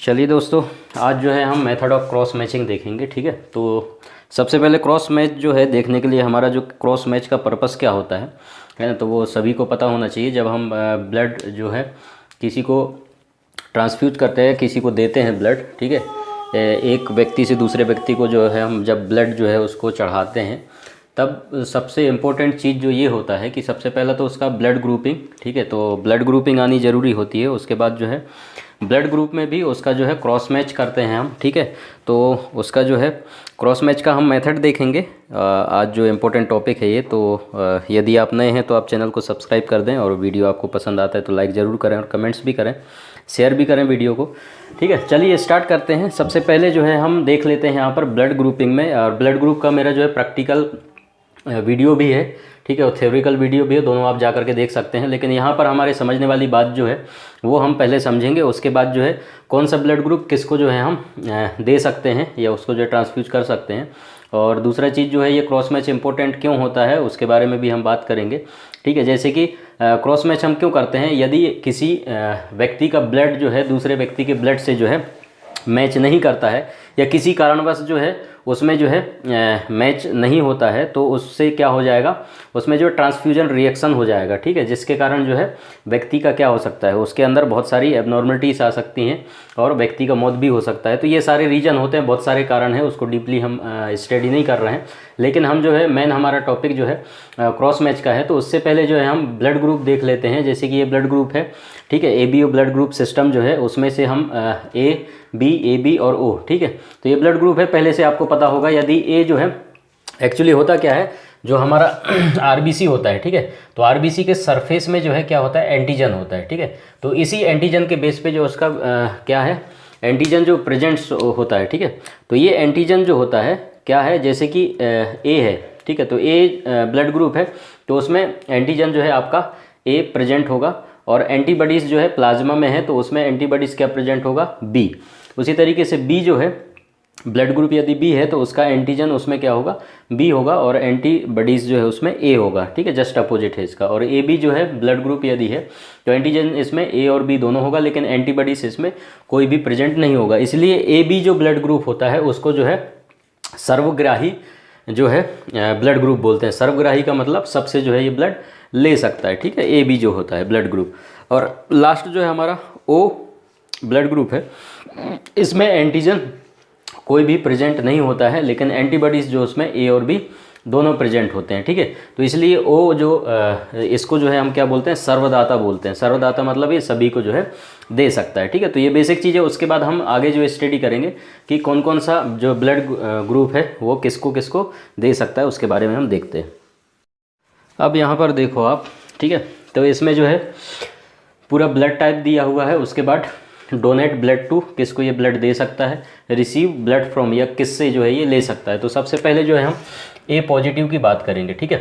चलिए दोस्तों, आज जो है हम मेथड ऑफ क्रॉस मैचिंग देखेंगे। ठीक है, तो सबसे पहले क्रॉस मैच जो है देखने के लिए हमारा जो क्रॉस मैच का पर्पस क्या होता है ना, तो वो सभी को पता होना चाहिए। जब हम ब्लड जो है किसी को ट्रांसफ्यूज करते हैं, किसी को देते हैं ब्लड, ठीक है, एक व्यक्ति से दूसरे व्यक्ति को जो है हम जब ब्लड जो है उसको चढ़ाते हैं, तब सबसे इम्पोर्टेंट चीज़ जो ये होता है कि सबसे पहला तो उसका ब्लड ग्रुपिंग, ठीक है, तो ब्लड ग्रुपिंग आनी ज़रूरी होती है। उसके बाद जो है ब्लड ग्रुप में भी उसका जो है क्रॉस मैच करते हैं हम, ठीक है। तो उसका जो है क्रॉस मैच का हम मेथड देखेंगे। आज जो इम्पोर्टेंट टॉपिक है ये, तो यदि आप नए हैं तो आप चैनल को सब्सक्राइब कर दें, और वीडियो आपको पसंद आता है तो लाइक ज़रूर करें, और कमेंट्स भी करें, शेयर भी करें वीडियो को। ठीक है, चलिए स्टार्ट करते हैं। सबसे पहले जो है हम देख लेते हैं यहाँ पर ब्लड ग्रुपिंग में, और ब्लड ग्रुप का मेरा जो है प्रैक्टिकल वीडियो भी है, ठीक है, और थ्योरिकल वीडियो भी है, दोनों आप जा करके देख सकते हैं। लेकिन यहाँ पर हमारे समझने वाली बात जो है वो हम पहले समझेंगे। उसके बाद जो है कौन सा ब्लड ग्रुप किसको जो है हम दे सकते हैं या उसको जो है ट्रांसफ्यूज कर सकते हैं। और दूसरा चीज़ जो है ये क्रॉस मैच इंपॉर्टेंट क्यों होता है उसके बारे में भी हम बात करेंगे। ठीक है, जैसे कि क्रॉस मैच हम क्यों करते हैं, यदि किसी व्यक्ति का ब्लड जो है दूसरे व्यक्ति के ब्लड से जो है मैच नहीं करता है, या किसी कारणवश जो है उसमें जो है मैच नहीं होता है, तो उससे क्या हो जाएगा, उसमें जो ट्रांसफ्यूजन रिएक्शन हो जाएगा। ठीक है, जिसके कारण जो है व्यक्ति का क्या हो सकता है, उसके अंदर बहुत सारी एबनॉर्मलिटीज़ आ सकती हैं और व्यक्ति का मौत भी हो सकता है। तो ये सारे रीजन होते हैं, बहुत सारे कारण हैं, उसको डीपली हम स्टडी नहीं कर रहे हैं। लेकिन हम जो है मेन हमारा टॉपिक जो है क्रॉस मैच का है। तो उससे पहले जो है हम ब्लड ग्रुप देख लेते हैं। जैसे कि ये ब्लड ग्रुप है, ठीक है, ABO ब्लड ग्रुप सिस्टम जो है उसमें से हम A, AB और O, ठीक है, तो ये ब्लड ग्रुप है, पहले से आपको पता होगा। यदि A जो है एक्चुअली होता क्या है, जो हमारा RBC होता है, ठीक है, तो RBC के सरफेस में जो है क्या होता है, एंटीजन होता है। ठीक है, तो इसी एंटीजन के बेस पे जो उसका क्या है, एंटीजन जो प्रेजेंट्स होता है। ठीक है, तो ये एंटीजन जो होता है क्या है, जैसे कि A है, ठीक है, तो A ब्लड ग्रुप है, तो उसमें एंटीजन जो है आपका A प्रेजेंट होगा, और एंटीबॉडीज़ जो है प्लाज्मा में है तो उसमें एंटीबॉडीज़ क्या प्रेजेंट होगा, B। उसी तरीके से B जो है ब्लड ग्रुप यदि B है तो उसका एंटीजन उसमें क्या होगा, B होगा, और एंटीबॉडीज़ जो है उसमें A होगा। ठीक है, जस्ट अपोजिट है इसका। और AB जो है ब्लड ग्रुप यदि है तो एंटीजन इसमें A और B दोनों होगा, लेकिन एंटीबॉडीज़ इसमें कोई भी प्रेजेंट नहीं होगा। इसलिए AB जो ब्लड ग्रुप होता है उसको जो है सर्वग्राही जो है ब्लड ग्रुप बोलते हैं। सर्वग्राही का मतलब सबसे जो है ये ब्लड ले सकता है। ठीक है, AB जो होता है ब्लड ग्रुप। और लास्ट जो है हमारा O ब्लड ग्रुप है, इसमें एंटीजन कोई भी प्रेजेंट नहीं होता है, लेकिन एंटीबॉडीज़ जो उसमें A और B दोनों प्रेजेंट होते हैं। ठीक है, तो इसलिए O जो इसको जो है हम क्या बोलते हैं, सर्वदाता बोलते हैं। सर्वदाता मतलब ये सभी को जो है दे सकता है। ठीक है, तो ये बेसिक चीज़ है। उसके बाद हम आगे जो स्टडी करेंगे कि कौन कौन सा जो ब्लड ग्रुप है वो किसको किसको दे सकता है, उसके बारे में हम देखते हैं। अब यहाँ पर देखो आप, ठीक है, तो इसमें जो है पूरा ब्लड टाइप दिया हुआ है। उसके बाद डोनेट ब्लड टू, किसको ये ब्लड दे सकता है, रिसीव ब्लड फ्रॉम, या किससे जो है ये ले सकता है। तो सबसे पहले जो है हम A पॉजिटिव की बात करेंगे। ठीक है,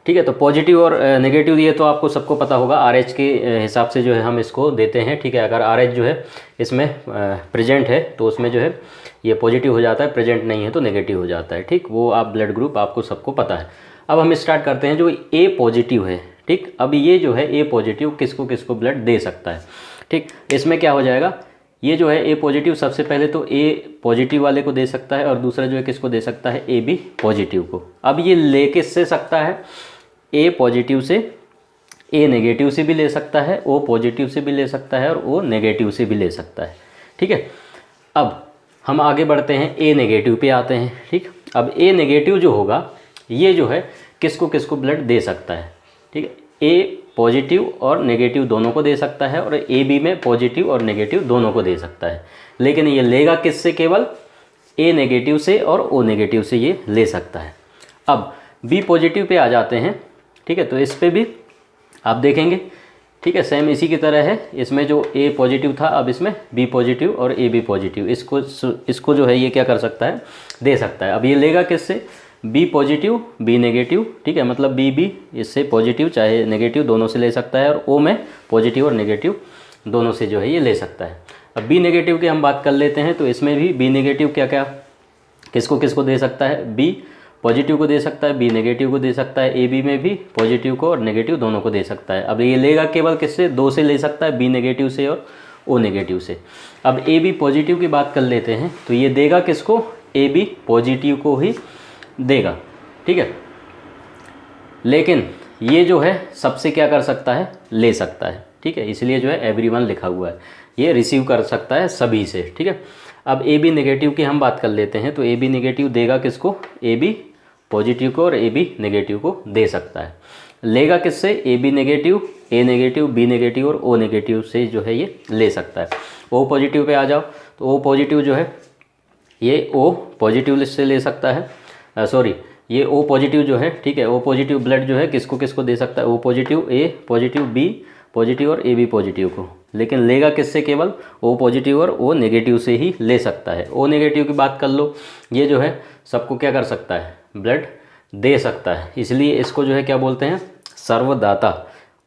ठीक है, तो पॉजिटिव और नेगेटिव ये तो आपको सबको पता होगा, RH के हिसाब से जो है हम इसको देते हैं। ठीक है, अगर RH जो है इसमें प्रेजेंट है तो उसमें जो है ये पॉजिटिव हो जाता है, प्रेजेंट नहीं है तो नेगेटिव हो जाता है। ठीक, वो आप ब्लड ग्रुप आपको सबको पता है। अब हम स्टार्ट करते हैं जो A पॉजिटिव है। ठीक, अब ये जो है A पॉजिटिव किसको किसको ब्लड दे सकता है। ठीक, इसमें क्या हो जाएगा, ये जो है A पॉजिटिव सबसे पहले तो A पॉजिटिव वाले को दे सकता है, और दूसरा जो है किसको दे सकता है, AB पॉजिटिव को। अब ये ले किससे सकता है, A पॉजिटिव से, A नेगेटिव से भी ले सकता है, O पॉजिटिव से भी ले सकता है, और O नेगेटिव से भी ले सकता है। ठीक है, अब हम आगे बढ़ते हैं, A नेगेटिव पे आते हैं। ठीक, अब A नेगेटिव जो होगा ये जो है किसको किसको ब्लड दे सकता है। ठीक है, A पॉजिटिव और नेगेटिव दोनों को दे सकता है, और AB में पॉजिटिव और नेगेटिव दोनों को दे सकता है। लेकिन ये लेगा किससे, केवल A नेगेटिव से और O नेगेटिव से ये ले सकता है। अब B पॉजिटिव पे आ जाते हैं। ठीक है, तो इस पे भी आप देखेंगे, ठीक है, सेम इसी की तरह है। इसमें जो A पॉजिटिव था, अब इसमें B पॉजिटिव और AB पॉजिटिव, इसको जो है ये क्या कर सकता है, दे सकता है। अब ये लेगा किससे, B पॉजिटिव B नेगेटिव। ठीक है, मतलब BB इससे पॉजिटिव चाहे नेगेटिव दोनों से ले सकता है, और O में पॉजिटिव और नेगेटिव दोनों से जो है ये ले सकता है। अब B नेगेटिव की हम बात कर लेते हैं। तो इसमें भी B नेगेटिव क्या क्या किसको किसको दे सकता है, B पॉजिटिव को दे सकता है, B नेगेटिव को दे सकता है, AB में भी पॉजिटिव को और नेगेटिव दोनों को दे सकता है। अब ये लेगा केवल किससे, 2 से ले सकता है, B नेगेटिव से और ओ नेगेटिव से। अब ए बी पॉजिटिव की बात कर लेते हैं, तो ये देगा किसको, ए बी पॉजिटिव को ही देगा, ठीक है। लेकिन ये जो है सबसे क्या कर सकता है, ले सकता है, ठीक है, इसलिए जो है एवरीवन लिखा हुआ है, ये रिसीव कर सकता है सभी से, ठीक है। अब ए बी नेगेटिव की हम बात कर लेते हैं, तो ए बी नेगेटिव देगा किसको, ए बी पॉजिटिव को, और ए बी नेगेटिव को दे सकता है। लेगा किससे, A B negative, A negative, B negative और ओ नेगेटिव से जो है ये ले सकता है। ओ पॉजिटिव पे आ जाओ, तो ओ पॉजिटिव जो है ये ओ पॉजिटिव से ले सकता है, सॉरी ये ओ पॉजिटिव जो है, ठीक है, ओ पॉजिटिव ब्लड जो है किसको किसको दे सकता है, ओ पॉजिटिव, ए पॉजिटिव, बी पॉजिटिव और ए बी पॉजिटिव को। लेकिन लेगा किससे, केवल ओ पॉजिटिव और ओ नेगेटिव से ही ले सकता है। ओ नेगेटिव की बात कर लो, ये जो है सबको क्या कर सकता है, ब्लड दे सकता है, इसलिए इसको जो है क्या बोलते हैं, सर्वदाता।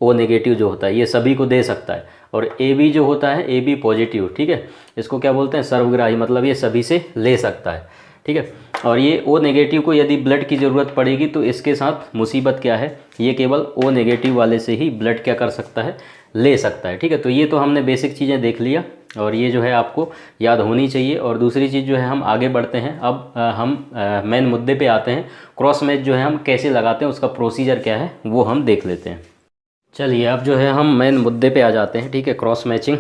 ओ नेगेटिव जो होता है ये सभी को दे सकता है, और ए बी जो होता है, ए बी पॉजिटिव, ठीक है, इसको क्या बोलते हैं, सर्वग्राही, मतलब ये सभी से ले सकता है, ठीक है। और ये ओ नेगेटिव को यदि ब्लड की ज़रूरत पड़ेगी तो इसके साथ मुसीबत क्या है, ये केवल ओ नेगेटिव वाले से ही ब्लड क्या कर सकता है, ले सकता है, ठीक है। तो ये तो हमने बेसिक चीज़ें देख लिया, और ये जो है आपको याद होनी चाहिए। और दूसरी चीज़ जो है, हम आगे बढ़ते हैं, अब हम मेन मुद्दे पे आते हैं। क्रॉस मैच जो है हम कैसे लगाते हैं, उसका प्रोसीजर क्या है वो हम देख लेते हैं। चलिए अब जो है हम मेन मुद्दे पे आ जाते हैं, ठीक है, क्रॉस मैचिंग।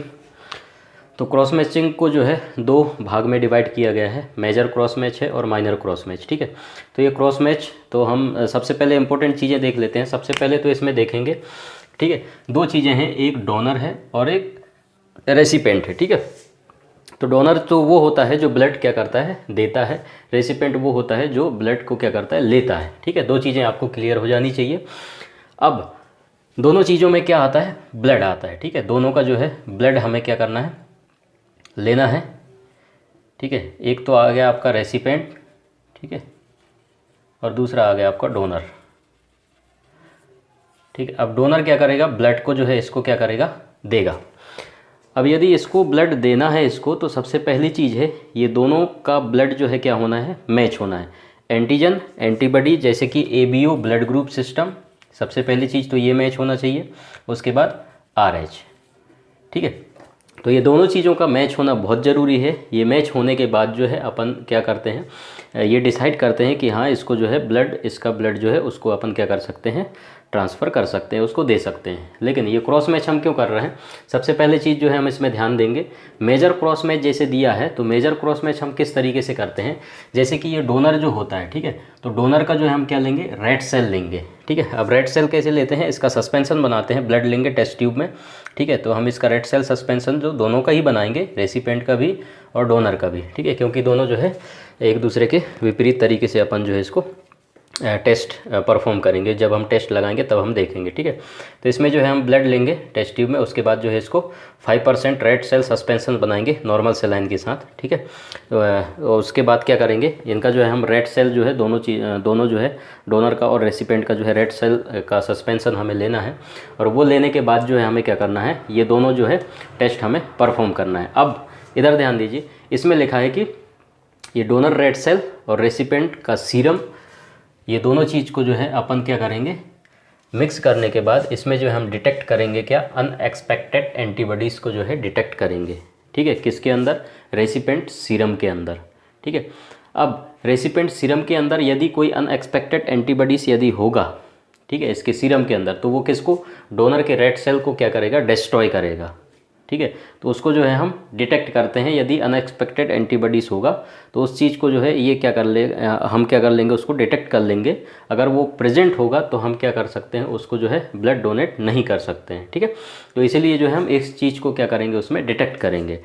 तो क्रॉस मैचिंग को जो है दो भाग में डिवाइड किया गया है, मेजर क्रॉस मैच है और माइनर क्रॉस मैच, ठीक है। तो ये क्रॉस मैच, तो हम सबसे पहले इंपॉर्टेंट चीज़ें देख लेते हैं। सबसे पहले तो इसमें देखेंगे, ठीक है, दो चीज़ें हैं, एक डोनर है और एक रेसिपेंट है, ठीक है। तो डोनर तो वो होता है जो ब्लड क्या करता है, देता है। रेसिपेंट वो होता है जो ब्लड को क्या करता है, लेता है, ठीक है। दो चीज़ें आपको क्लियर हो जानी चाहिए। अब दोनों चीज़ों में क्या आता है, ब्लड आता है, ठीक है। दोनों का जो है ब्लड हमें क्या करना है, लेना है, ठीक है। एक तो आ गया आपका रेसिपेंट, ठीक है, और दूसरा आ गया आपका डोनर, ठीक है। अब डोनर क्या करेगा, ब्लड को जो है इसको क्या करेगा, देगा। अब यदि इसको ब्लड देना है इसको, तो सबसे पहली चीज़ है, ये दोनों का ब्लड जो है क्या होना है, मैच होना है। एंटीजन एंटीबॉडी, जैसे कि ABO ब्लड ग्रुप सिस्टम, सबसे पहली चीज़ तो ये मैच होना चाहिए। उसके बाद RH, ठीक है। तो ये दोनों चीज़ों का मैच होना बहुत ज़रूरी है। ये मैच होने के बाद जो है अपन क्या करते हैं, ये डिसाइड करते हैं कि हाँ इसको जो है ब्लड, इसका ब्लड जो है उसको अपन क्या कर सकते हैं, ट्रांसफ़र कर सकते हैं, उसको दे सकते हैं। लेकिन ये क्रॉस मैच हम क्यों कर रहे हैं, सबसे पहले चीज़ जो है हम इसमें ध्यान देंगे, मेजर क्रॉस मैच जैसे दिया है, तो मेजर क्रॉस मैच हम किस तरीके से करते हैं, जैसे कि ये डोनर जो होता है, ठीक है, तो डोनर का जो है हम क्या लेंगे, रेड सेल लेंगे, ठीक है। अब रेड सेल कैसे लेते हैं, इसका सस्पेंशन बनाते हैं, ब्लड लेंगे टेस्ट ट्यूब में, ठीक है। तो हम इसका रेड सेल सस्पेंशन जो दोनों का ही बनाएंगे, रेसिपेंट का भी और डोनर का भी, ठीक है, क्योंकि दोनों जो है एक दूसरे के विपरीत तरीके से अपन जो है इसको टेस्ट परफॉर्म करेंगे। जब हम टेस्ट लगाएंगे तब हम देखेंगे, ठीक है। तो इसमें जो है हम ब्लड लेंगे टेस्ट ट्यूब में, उसके बाद जो है इसको 5% रेड सेल सस्पेंशन बनाएंगे नॉर्मल सेलाइन के साथ, ठीक है। तो उसके बाद क्या करेंगे, इनका जो है हम रेड सेल जो है दोनों जो है डोनर का और रेसिपेंट का जो है रेड सेल का सस्पेंशन हमें लेना है, और वो लेने के बाद जो है हमें क्या करना है, ये दोनों जो है टेस्ट हमें परफॉर्म करना है। अब इधर ध्यान दीजिए, इसमें लिखा है कि ये डोनर रेड सेल और रेसिपेंट का सीरम, ये दोनों चीज़ को जो है अपन क्या करेंगे, मिक्स करने के बाद इसमें जो है हम डिटेक्ट करेंगे क्या, अनएक्सपेक्टेड एंटीबॉडीज़ को जो है डिटेक्ट करेंगे, ठीक है। किसके अंदर, रेसिपेंट सीरम के अंदर, ठीक है। अब रेसिपेंट सीरम के अंदर यदि कोई अनएक्सपेक्टेड एंटीबॉडीज़ यदि होगा, ठीक है, इसके सीरम के अंदर, तो वो किसको, डोनर के रेड सेल को क्या करेगा, डिस्ट्रॉय करेगा, ठीक है। तो उसको जो है हम डिटेक्ट करते हैं, यदि अनएक्सपेक्टेड एंटीबॉडीज़ होगा तो उस चीज़ को जो है ये क्या कर ले, हम क्या कर लेंगे, उसको डिटेक्ट कर लेंगे। अगर वो प्रेजेंट होगा तो हम क्या कर सकते हैं, उसको जो है ब्लड डोनेट नहीं कर सकते हैं, ठीक है। तो इसीलिए जो है हम इस चीज़ को क्या करेंगे, उसमें डिटेक्ट करेंगे।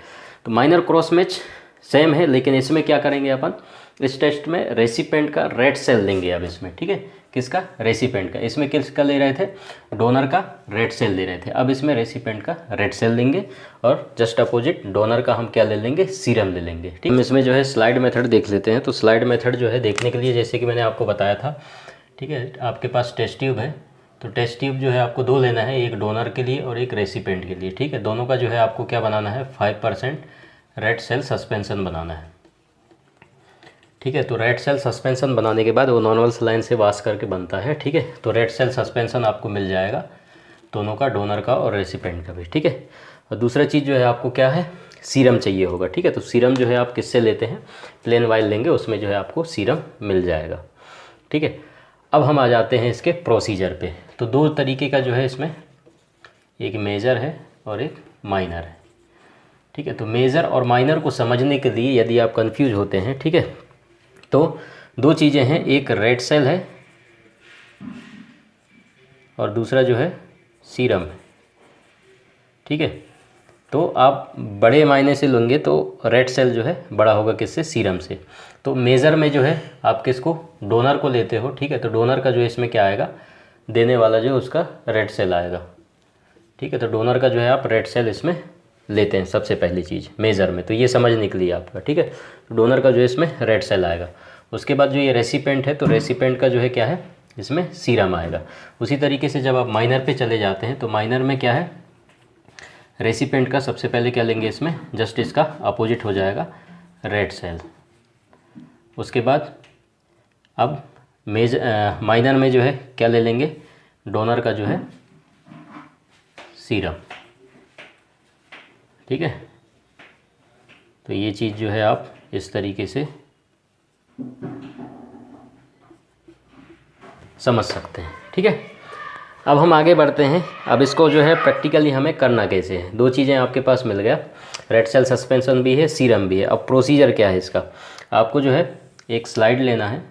तो माइनर क्रॉस मैच सेम है, लेकिन इसमें क्या करेंगे अपन, इस टेस्ट में रेसिपेंट का रेड सेल लेंगे अब इसमें, ठीक है। किसका, रेसिपेंट का। इसमें किसका ले रहे थे, डोनर का रेड सेल ले रहे थे, अब इसमें रेसिपेंट का रेड सेल लेंगे, और जस्ट अपोजिट डोनर का हम क्या ले लेंगे, सीरम ले लेंगे, ठीक। हम इसमें जो है स्लाइड मेथड देख लेते हैं। तो स्लाइड मेथड जो है देखने के लिए, जैसे कि मैंने आपको बताया था, ठीक है, आपके पास टेस्ट ट्यूब है, तो टेस्ट ट्यूब जो है आपको दो लेना है, एक डोनर के लिए और एक रेसिपेंट के लिए, ठीक है। दोनों का जो है आपको क्या बनाना है, 5% रेड सेल सस्पेंशन बनाना है, ठीक है। तो रेड सेल सस्पेंशन बनाने के बाद वो नॉर्मल सेलाइन से वाश करके बनता है, ठीक है। तो रेड सेल सस्पेंशन आपको मिल जाएगा दोनों का, डोनर का और रेसिपेंट का भी, ठीक है। और दूसरा चीज़ जो है आपको क्या है, सीरम चाहिए होगा, ठीक है। तो सीरम जो है आप किससे लेते हैं, प्लेन वाइल लेंगे, उसमें जो है आपको सीरम मिल जाएगा, ठीक है। अब हम आ जाते हैं इसके प्रोसीजर पे। तो दो तरीके का जो है इसमें, एक मेजर है और एक माइनर है, ठीक है। तो मेजर और माइनर को समझने के लिए यदि आप कंफ्यूज होते हैं, ठीक है, तो दो चीज़ें हैं, एक रेड सेल है और दूसरा जो है सीरम है, ठीक है। तो आप बड़े मायने से लेंगे तो रेड सेल जो है बड़ा होगा किससे, सीरम से। तो मेज़र में जो है आप किसको, डोनर को लेते हो, ठीक है। तो डोनर का जो है इसमें क्या आएगा, देने वाला जो है उसका रेड सेल आएगा, ठीक है। तो डोनर का जो है आप रेड सेल इसमें लेते हैं सबसे पहली चीज़ मेज़र में। तो ये समझने के लिए आपका, ठीक है। तो डोनर का जो है इसमें रेड सेल आएगा। उसके बाद जो ये रेसिपेंट है, तो रेसिपेंट का जो है क्या है, इसमें सीरम आएगा। उसी तरीके से जब आप माइनर पे चले जाते हैं तो माइनर में क्या है, रेसिपेंट का सबसे पहले क्या लेंगे, इसमें जस्ट इसका अपोजिट हो जाएगा रेड सेल। उसके बाद अब माइनर में जो है क्या ले लेंगे, डोनर का जो है सीरम, ठीक है। तो ये चीज़ जो है आप इस तरीके से समझ सकते हैं, ठीक है। अब हम आगे बढ़ते हैं। अब इसको जो है प्रैक्टिकली हमें करना कैसे है, दो चीज़ें आपके पास मिल गया, रेड सेल सस्पेंशन भी है, सीरम भी है। अब प्रोसीजर क्या है इसका, आपको जो है एक स्लाइड लेना है,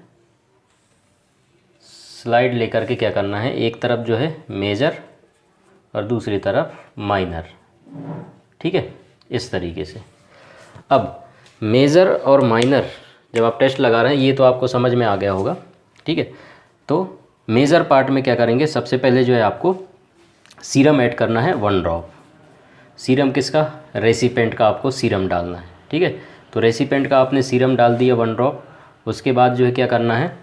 स्लाइड लेकर के क्या करना है, एक तरफ जो है मेजर और दूसरी तरफ माइनर, ठीक है, इस तरीके से। अब मेजर और माइनर जब आप टेस्ट लगा रहे हैं, ये तो आपको समझ में आ गया होगा, ठीक है। तो मेजर पार्ट में क्या करेंगे, सबसे पहले जो है आपको सीरम ऐड करना है 1 ड्रॉप। सीरम किसका, रेसिपेंट का आपको सीरम डालना है, ठीक है। तो रेसिपेंट का आपने सीरम डाल दिया 1 ड्रॉप। उसके बाद जो है क्या करना है,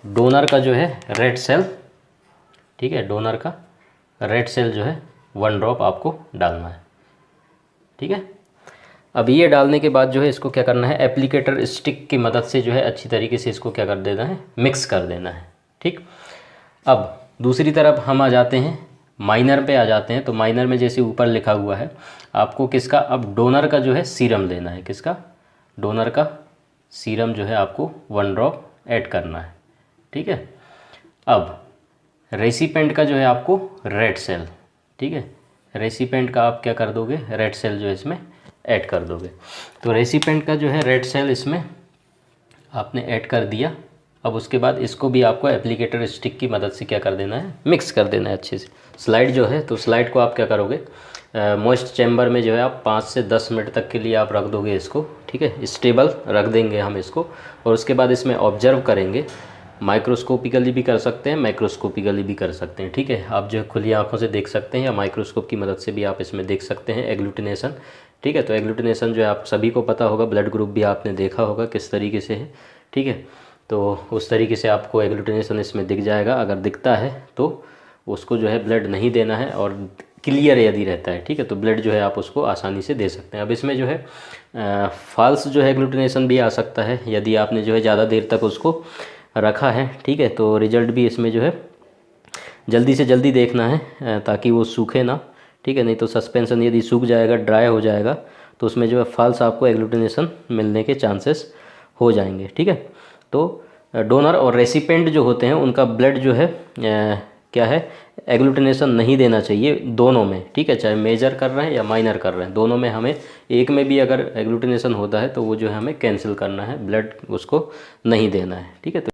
डोनर का जो है रेड सेल, ठीक है, डोनर का रेड सेल जो है 1 ड्रॉप आपको डालना है, ठीक है। अब ये डालने के बाद जो है इसको क्या करना है, एप्लीकेटर स्टिक की मदद से जो है अच्छी तरीके से इसको क्या कर देना है, मिक्स कर देना है, ठीक। अब दूसरी तरफ हम आ जाते हैं, माइनर पे आ जाते हैं। तो माइनर में जैसे ऊपर लिखा हुआ है आपको किसका, अब डोनर का जो है सीरम लेना है, किसका, डोनर का सीरम जो है आपको 1 ड्रॉप ऐड करना है, ठीक है। अब रेसिपेंट का जो है आपको रेड सेल, ठीक है, रेसिपेंट का आप क्या कर दोगे, रेड सेल जो है इसमें ऐड कर दोगे। तो रेसिपेंट का जो है रेड सेल इसमें आपने ऐड कर दिया। अब उसके बाद इसको भी आपको एप्लीकेटर स्टिक की मदद से क्या कर देना है, मिक्स कर देना है अच्छे से। स्लाइड जो है, तो स्लाइड को आप क्या करोगे, मॉइस्ट चैम्बर में जो है आप 5 से 10 मिनट तक के लिए आप रख दोगे इसको, ठीक है, स्टेबल रख देंगे हम इसको। और उसके बाद इसमें ऑब्जर्व करेंगे, माइक्रोस्कोपिकली भी कर सकते हैं, माइक्रोस्कोपिकली भी कर सकते हैं, ठीक है। आप जो है खुली आंखों से देख सकते हैं या माइक्रोस्कोप की मदद से भी आप इसमें देख सकते हैं एग्लूटिनेशन, ठीक है। तो एग्लूटिनेशन जो है आप सभी को पता होगा, ब्लड ग्रुप भी आपने देखा होगा किस तरीके से है, ठीक है। तो उस तरीके से आपको एग्लूटिनेशन इसमें दिख जाएगा। अगर दिखता है तो उसको जो है ब्लड नहीं देना है, और क्लियर यदि रहता है, ठीक है, तो ब्लड जो है आप उसको आसानी से दे सकते हैं। अब इसमें जो है फॉल्स जो है एग्लूटिनेशन भी आ सकता है, यदि आपने जो है ज़्यादा देर तक उसको रखा है, ठीक है। तो रिजल्ट भी इसमें जो है जल्दी से जल्दी देखना है ताकि वो सूखे ना, ठीक है। नहीं तो सस्पेंशन यदि सूख जाएगा, ड्राई हो जाएगा, तो उसमें जो है फॉल्स आपको एग्लूटिनेशन मिलने के चांसेस हो जाएंगे, ठीक है। तो डोनर और रेसिपेंट जो होते हैं उनका ब्लड जो है क्या है, एग्लूटिनेशन नहीं देना चाहिए दोनों में, ठीक है। चाहे मेजर कर रहे हैं या माइनर कर रहे हैं, दोनों में हमें एक में भी अगर एग्लूटिनेशन होता है तो वो जो है हमें कैंसिल करना है, ब्लड उसको नहीं देना है, ठीक है। तो